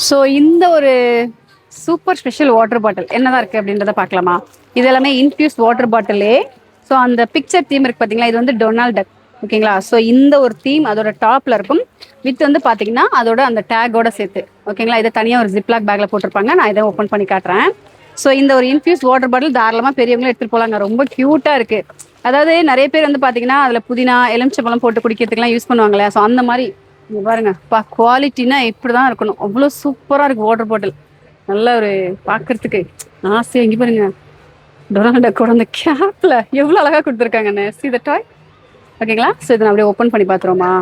So இந்த ஒரு super special water bottle என்னதான் இருக்குது அப்படின்றத பார்க்கலாமா? இது எல்லாமே இன்ஃபியூஸ் வாட்டர் பாட்டிலே. ஸோ அந்த பிக்சர் தீம் இருக்குது பார்த்தீங்களா, இது வந்து டொனால்ட் டக். ஓகேங்களா? ஸோ இந்த ஒரு தீம் அதோட டாப்பில் இருக்கும். வித் வந்து பார்த்தீங்கன்னா அதோட அந்த டேக்கோட சேர்த்து. ஓகேங்களா? இதை தனியாக ஒரு ஜிப்லாக் பேக்கில் போட்டிருப்பாங்க. நான் இதை ஓப்பன் பண்ணி காட்டுறேன். ஸோ இந்த ஒரு இன்ஃபியூஸ் வாட்டர் பாட்டில் தாராளமாக பெரியவங்களும் எடுத்துகிட்டு போகலாங்க. ரொம்ப க்யூட்டாக இருக்குது. அதாவது நிறைய பேர் வந்து பார்த்தீங்கன்னா அதில் புதினா எலுமிச்சம்பழம் போட்டு குடிக்கிறதுக்குலாம் யூஸ் பண்ணுவாங்களே. ஸோ அந்த மாதிரி இங்க பாருங்க குவாலிட்டினா இப்படிதான் இருக்கணும். அவ்வளோ சூப்பரா இருக்கு வாட்டர் பாட்டில். நல்ல ஒரு பாக்குறதுக்கு ஆசை. இங்க பாருங்க டொனால்ட் கூட அந்த கேப்ல எவ்வளவு அழகா கொடுத்துருக்காங்கன்னு. see the toy. ஓகேங்களா? ஸோ இதை நான் அப்படியே ஓப்பன் பண்ணி பார்த்துருவோமா?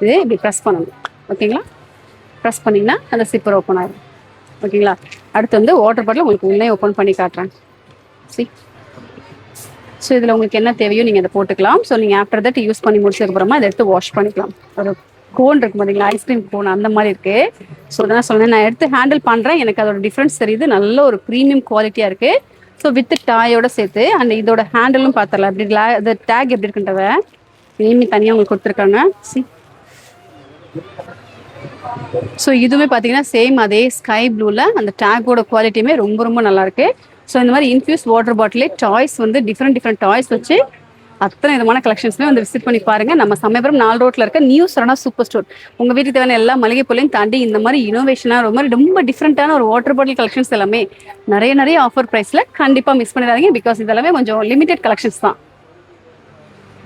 இது இப்படி ப்ரெஸ் பண்ணணும். ஓகேங்களா? ப்ரெஸ் பண்ணிங்கன்னா அந்த சிப்பர் ஓப்பன் ஆகும். ஓகேங்களா? அடுத்து வந்து வாட்டர் பாட்டில் உங்களுக்கு உள்ளே ஓப்பன் பண்ணி காட்டுறேன். see. ஸோ இதில் உங்களுக்கு என்ன தேவையோ நீங்கள் அதை போட்டுக்கலாம். ஸோ நீங்கள் ஆஃப்டர் தட் யூஸ் பண்ணி முடிச்சதுக்கப்புறமா இதை எடுத்து வாஷ் பண்ணிக்கலாம். ஒரு கோன் இருக்கு பார்த்தீங்களா, ஐஸ்கிரீம் கோன் அந்த மாதிரி இருக்கு. ஸோ அதான் சொன்னேன், நான் எடுத்து ஹேண்டில் பண்ணுறேன். எனக்கு அதோட டிஃப்ரென்ஸ் தெரியுது. நல்ல ஒரு ப்ரீமியம் குவாலிட்டியாக இருக்கு. ஸோ வித் டாயோட சேர்த்து அண்ட் இதோட ஹேண்டிலும் பார்த்துடலாம். அப்படி இந்த டேக் எப்படி இருக்குன்றத இனிமே தனியாக உங்களுக்கு கொடுத்துருக்காங்க. சி. ஸோ இதுவுமே பார்த்தீங்கன்னா சேம் அதே ஸ்கை ப்ளூவில் அந்த டேக்கோட குவாலிட்டியுமே ரொம்ப ரொம்ப நல்லா இருக்கு. ஸோ இந்த மாதிரி இன்ஃபியூஸ் வாட்டர் பாட்டிலே டாய்ஸ் வந்து டிஃப்ரெண்ட் டாய்ஸ் வச்சு அத்தனை விதமான கலெக்ஷன்ஸ்மே வந்து விசிட் பண்ணி பாருங்க. நம்ம சமயபுரம் 4 ரோட்ல இருக்க நியூ சரணா சூப்பர் ஸ்டோர். உங்க வீட்டுக்கு தேவையான எல்லா மளிகை பொருளையும் தாண்டி இந்த மாதிரி இனோவேஷனா ரொம்ப டிஃப்ரெண்டான ஒரு வாட்டர் பாட்டில் கலெக்ஷன்ஸ் எல்லாமே நிறைய ஆஃபர் பிரைஸ்ல கண்டிப்பா மிஸ் பண்ணிடாதீங்க. பிகாஸ் இதெல்லாமே கொஞ்சம் லிமிடெட் கலெக்ஷன்ஸ் தான்.